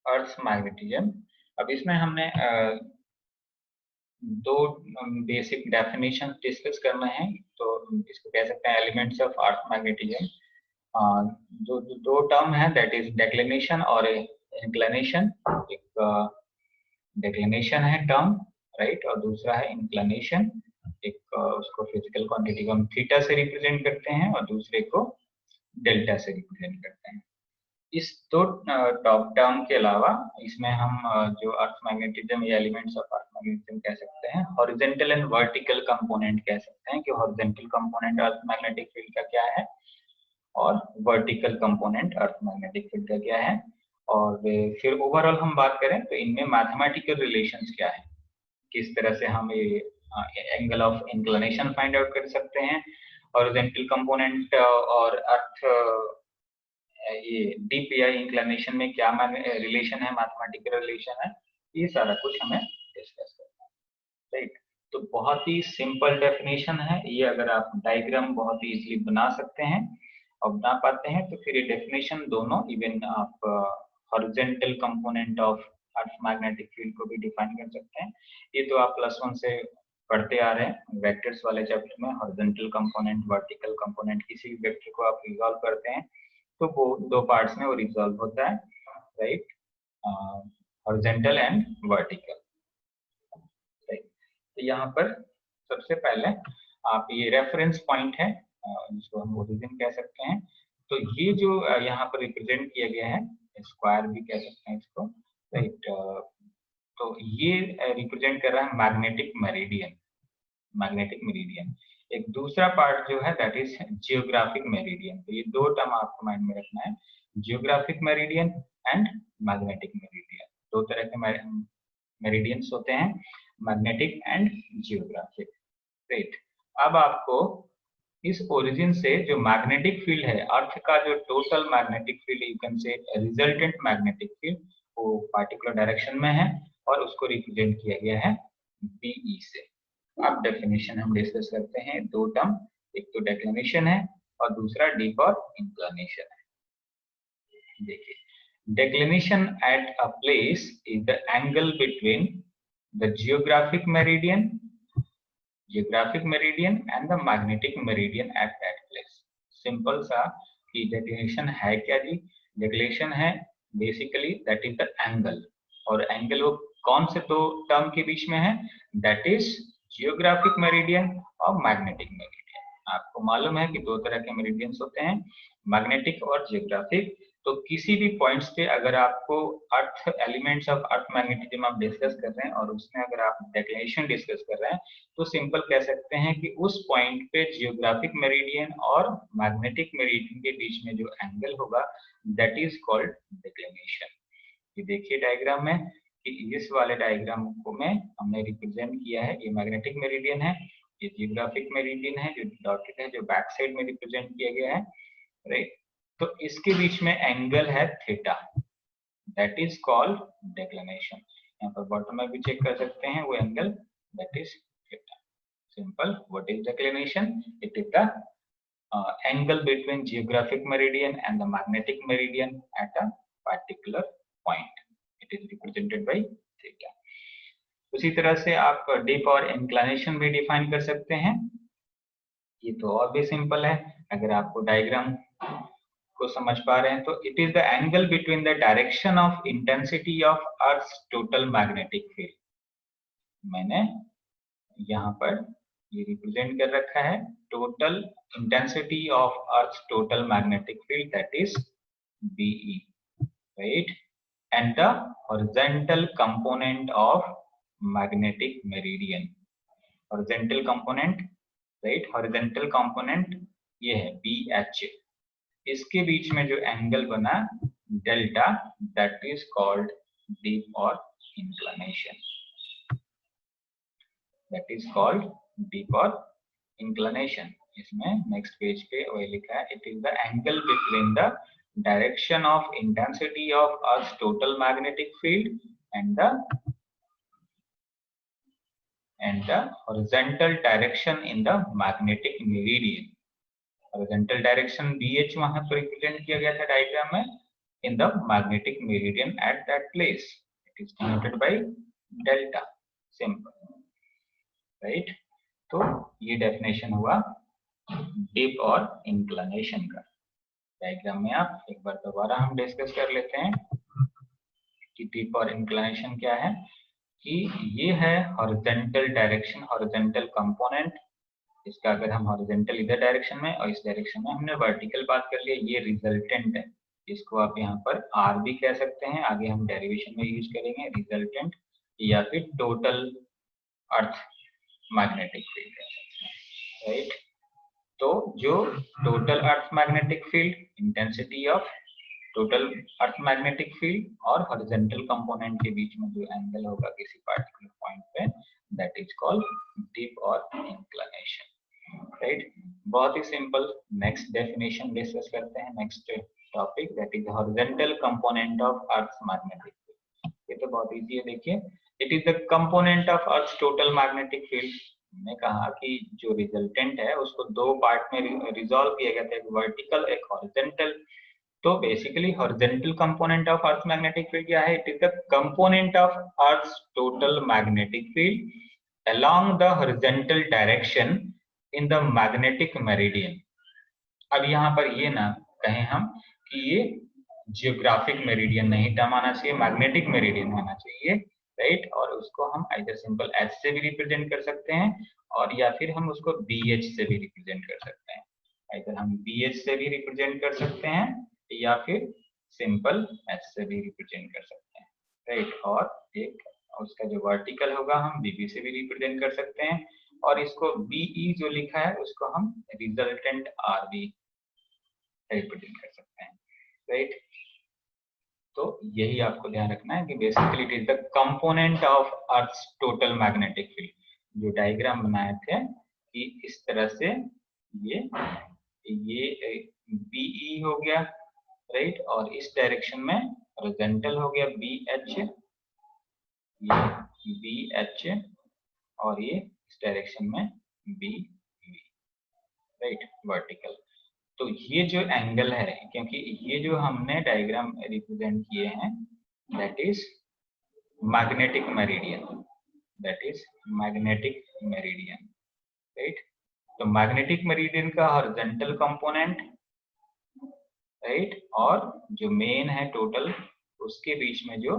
अर्थ magnetism. अब इसमें हमने दो बेसिक डेफिनेशन डिस्कस करना है। तो इसको कह सकते हैं एलिमेंट्स ऑफ अर्थ मैग्नेटिज्म। जो दो टर्म है दैट इज डेक्लिनेशन और इंक्लिनेशन। एक डेक्लिनेशन है टर्म, राइट, और दूसरा है इंक्लिनेशन। एक उसको फिजिकल क्वांटिटी को हम थीटा से रिप्रेजेंट करते हैं और दूसरे को डेल्टा से रिप्रेजेंट करते हैं। इस दो टॉप टर्म के अलावा इसमें हम जो अर्थ मैग्नेटिज्म या एलिमेंट्स ऑफ अर्थ मैग्नेटिज्म कह सकते हैं, हॉरिजॉन्टल एंड वर्टिकल कंपोनेंट कह सकते हैं कि horizontal component earth magnetic field का क्या है और vertical component earth magnetic field का क्या है। और फिर ओवरऑल हम बात करें तो इनमें मैथमेटिकल रिलेशंस क्या है, किस तरह से हम ये angle of inclination find out कर सकते हैं, हॉरिजॉन्टल कंपोनेंट और अर्थ ये डीप या इंक्लिनेशन में क्या रिलेशन है, मैथमेटिकल रिलेशन है, ये सारा कुछ हमें डिस्कस करना है, राइट। तो बहुत ही सिंपल डेफिनेशन है ये। अगर आप डायग्राम बहुत ही इजीली बना सकते हैं और बना पाते हैं तो फिर ये डेफिनेशन दोनों, इवन आप horizontal component of earth magnetic field को भी डिफाइन कर सकते हैं। ये तो आप +1 से पढ़ते आ रहे हैं वेक्टर्स वाले चैप्टर में। हॉरिजॉन्टल कंपोनेंट, वर्टिकल कंपोनेंट, किसी भी वेक्टर को आप रिजॉल्व करते हैं तो वो दो पार्ट्स में वो रिजॉल्व होता है, right, horizontal and vertical, right. तो यहाँ पर सबसे पहले आप ये रेफरेंस पॉइंट है जिसको हम ओरिजिन कह सकते हैं। तो ये जो यहाँ पर रिप्रेजेंट किया गया है, स्क्वायर भी कह सकते हैं इसको, राइट। तो ये रिप्रेजेंट कर रहा है मैग्नेटिक मेरिडियन, मैग्नेटिक मेरिडियन। एक दूसरा पार्ट जो है दैट इज जियोग्राफिक मेरिडियन। तो ये दो टर्म आपको माइंड में रखना है, geographic meridian and magnetic meridian. दो तरह के मेरिडियंस होते हैं, मैग्नेटिक एंड जियोग्राफिक, राइट। अब आपको इस ओरिजिन से जो मैग्नेटिक फील्ड है अर्थ का, जो total magnetic field you can say resultant magnetic field, वो पार्टिकुलर डायरेक्शन में है और उसको रिप्रेजेंट किया गया है बीई से। अब डेफिनेशन हम डिस्कस करते हैं। दो टर्म, एक तो डेक्लिनेशन है और दूसरा डीप और इंक्लिनेशन है। देखिए, declination at a place is the angle between the geographic meridian and the magnetic meridian at that place. Simple सा कि डेक्लिनेशन है क्या जी? डेक्लिनेशन है basically that is the angle, और एंगल वो कौन से दो टर्म के बीच में है? दैट इज जियोग्राफिक मेरिडियन और मैग्नेटिक मेरिडियन। आपको मालूम है कि दो तरह के मेरिडियंस होते हैं, मैग्नेटिक और जियोग्राफिक। तो किसी भी पॉइंट्स पे अगर आपको earth elements of earth magnetism आप डिस्कस कर रहे हैं और उसमें अगर आप डेक्लिनेशन डिस्कस कर रहे हैं तो सिंपल कह सकते हैं कि उस पॉइंट पे जियोग्राफिक मेरिडियन और मैग्नेटिक मेरिडियन के बीच में जो एंगल होगा दैट इज कॉल्ड डेक्लिनेशन। ये देखिए डायग्राम में कि इस वाले डायग्राम को में हमने रिप्रेजेंट किया है, ये मैग्नेटिक मेरिडियन है, ये जियोग्राफिक मेरिडियन है जो डॉटेड है, जो बैक साइड में रिप्रेजेंट किया गया है, राइट। तो इसके बीच में एंगल है theta, that is called declination. यहाँ पर बॉटम में भी चेक कर सकते हैं वो angle, that is theta. Simple, what is declination? It is the angle between geographic meridian and the magnetic meridian at a particular point. It is represented by theta. उसी तरह से आप डीप और इंक्लिनेशन भी define कर सकते हैं। ये तो और भी सिंपल है, अगर आपको डायग्राम को समझ पा रहे हैं तो it is the angle between the direction of intensity of earth total magnetic field. मैंने यहाँ पर ये रिप्रेजेंट कर रखा है total intensity of earth total magnetic field, that is BE, right, and the horizontal component of magnetic meridian. Horizontal component, right, horizontal component ये है BH। इसके बीच में जो एंगल बना delta, that is called dip or inclination, that is called dip or inclination. इसमें next page पे वही लिखा है, it is the angle between the direction of intensity of earth total magnetic field and the horizontal direction in the magnetic meridian। horizontal direction BH वहां पर represent किया गया था डायग्राम में, in the magnetic meridian at that place. It is denoted by delta. Simple, right? तो ये definition हुआ dip और इंक्लिनेशन का। डायग्राम में आप एक बार दोबारा हम डिस्कस कर लेते हैं कि डिप और इंक्लिनेशन क्या है। कि ये है हॉरिजॉन्टल डायरेक्शन, हॉरिजॉन्टल कंपोनेंट। इसका अगर हम हॉरिजॉन्टल इधर डायरेक्शन में और इस डायरेक्शन में हमने वर्टिकल बात कर लिया, ये रिजल्टेंट है। इसको आप यहाँ पर आर भी कह सकते हैं, आगे हम डेरिवेशन में यूज करेंगे रिजल्टेंट, या फिर टोटल अर्थ मैग्नेटिक फील्ड कह सकते हैं, राइट। तो जो total earth magnetic field, intensity of total earth magnetic field और हॉरिजॉन्टल कंपोनेंट के बीच में जो एंगल होगा किसी पार्टिकुलर पॉइंट पे, दैट इज कॉल्ड डिप और इंक्लिनेशन, राइट। बहुत ही सिंपल। नेक्स्ट डेफिनेशन डिस्कस करते हैं, next topic, that is horizontal component of earth magnetic field. ये तो बहुत इजी है, देखिए। It is the component of earth total magnetic field. हमने कहा कि जो रिजल्टेंट है उसको दो पार्ट में रिजॉल्व किया गया था, एक वर्टिकल एक हॉरिजॉन्टल। तो basically horizontal component of earth magnetic field क्या है? It is the component of earth total magnetic field along the horizontal direction in the magnetic meridian. अब यहाँ पर ये ना कहें हम कि ये जियोग्राफिक मेरिडियन नहीं टर्म आना चाहिए, मैग्नेटिक मेरिडियन होना चाहिए, राइट। और उसको हम आइदर सिंपल एच से भी रिप्रेजेंट कर सकते हैं और या फिर हम उसको बी एच से भी रिप्रेजेंट कर सकते हैं। आइदर हम बी एच से भी रिप्रेजेंट कर सकते हैं या फिर सिंपल एच से भी रिप्रेजेंट कर सकते हैं, राइट। और एक उसका जो वर्टिकल होगा हम बीबी से भी रिप्रेजेंट कर सकते हैं, और इसको बीई जो लिखा है उसको हम रिजल्टेंट आर भी रिप्रेजेंट कर सकते हैं, राइट। तो यही आपको ध्यान रखना है कि basically it is the component of earth total magnetic field. जो डायग्राम बनाए थे कि इस तरह से ये बीई हो गया, राइट, और इस डायरेक्शन में हॉरिजॉन्टल हो गया बी एच, ये बी एच, और ये इस डायरेक्शन में बी वी, राइट, वर्टिकल। तो ये जो एंगल है, क्योंकि ये जो हमने डायग्राम रिप्रेजेंट किए हैं, that is magnetic meridian, that is magnetic meridian, right. तो मैग्नेटिक मेरिडियन का हॉरिजॉन्टल कंपोनेंट, राइट, और जो मेन है टोटल, उसके बीच में जो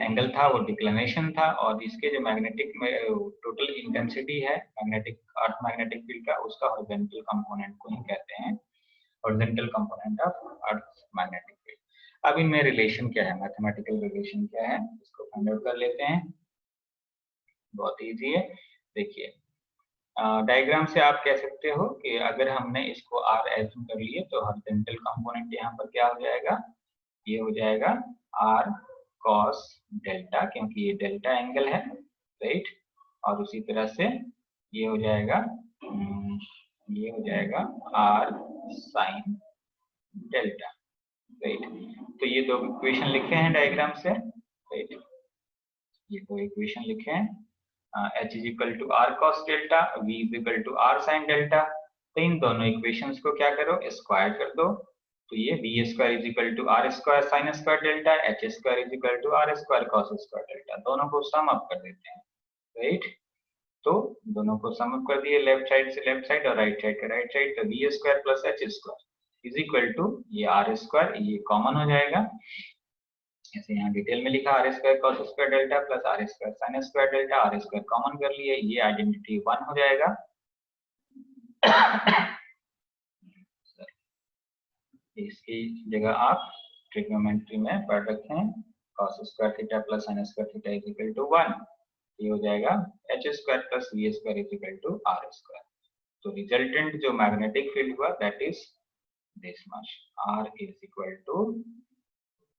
एंगल था वो डिक्लिनेशन था, और इसके जो मैग्नेटिक टोटल इंटेंसिटी है मैग्नेटिक अर्थ मैग्नेटिक फील्ड का, उसका हॉरिजॉन्टल कंपोनेंट को ही कहते हैं horizontal component of earth magnetic field. अब इनमें रिलेशन क्या है, मैथमेटिकल रिलेशन क्या है, इसको फाइंड आउट कर लेते हैं। बहुत इजी है, देखिए। डायग्राम से आप कह सकते हो कि अगर हमने इसको आर एज्यूम कर लिए तो हॉरिजॉन्टल कंपोनेंट यहाँ पर क्या हो जाएगा, ये हो जाएगा आर कॉस डेल्टा, क्योंकि ये डेल्टा एंगल है, राइट। और उसी तरह से ये हो जाएगा आर साइन डेल्टा, राइट। तो ये दो इक्वेशन लिखे हैं डायग्राम से, राइट। ये दो इक्वेशन लिखे हैं, h is equal to R cos delta, v is equal to R sine delta. तो इन दोनों इक्वेशंस को क्या करो, स्क्वायर कर दो। तो ये v square is equal to R square sine square delta, h square is equal to R square cos square delta, दोनों को सम अप कर देते हैं, राइट। तो दोनों को सम अप कर दिए, लेफ्ट साइड से लेफ्ट साइड और राइट साइड का राइट साइड, तो v square plus h square is equal to ये आर स्क्वायर, ये कॉमन हो जाएगा, जैसे यहाँ डिटेल में लिखा R square cos square delta plus R square sine square delta, R square common कर लिए, ये आइडेंटिटी 1 हो जाएगा। इसकी जगह आप ट्रिग्नोमेट्री में पढ़ रखे हैं cos square theta plus sine square theta is equal to 1, ये हो जाएगा H square plus V square is equal to R square. तो रिजल्टेंट जो मैग्नेटिक फील्ड हुआ that is this much, R is equal to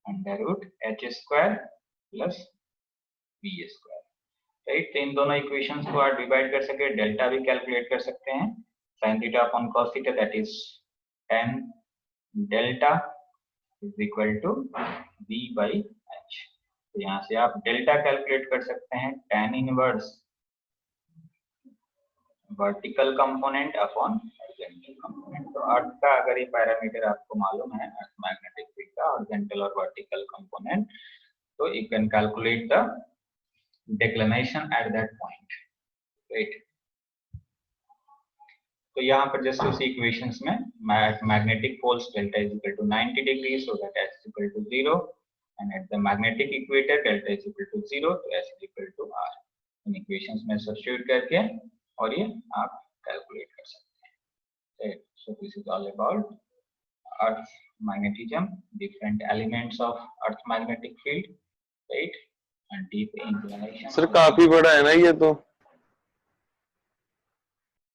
under root H square plus V square, right. तो इन दोनों equations को आप डिवाइड कर सके, डेल्टा भी कैलकुलेट कर सकते हैं, sin theta upon cos theta that is tan delta is equal to v by h। तो यहाँ से आप डेल्टा कैलकुलेट कर सकते हैं, tan inverse vertical component upon horizontal component. तो अर्थ का अगर ये पैरामीटर आपको मालूम है, अर्थ मैग्नेटिक फील्ड का horizontal or vertical component. So you can calculate the declination at that point, right? तो यहाँ पर जैसे उसी इक्वेशंस में magnetic poles delta is equal to 90 degree, so that S is equal to 0, and at the magnetic equator delta is equal to 0, तो S is equal to R. इन equations में substitute करके और ये आप कैलकुलेट कर सकते हैं। So this is all about earth magnetism, different elements of earth magnetic field, right? And deep inclination। Sir काफी बड़ा है ना ये तो।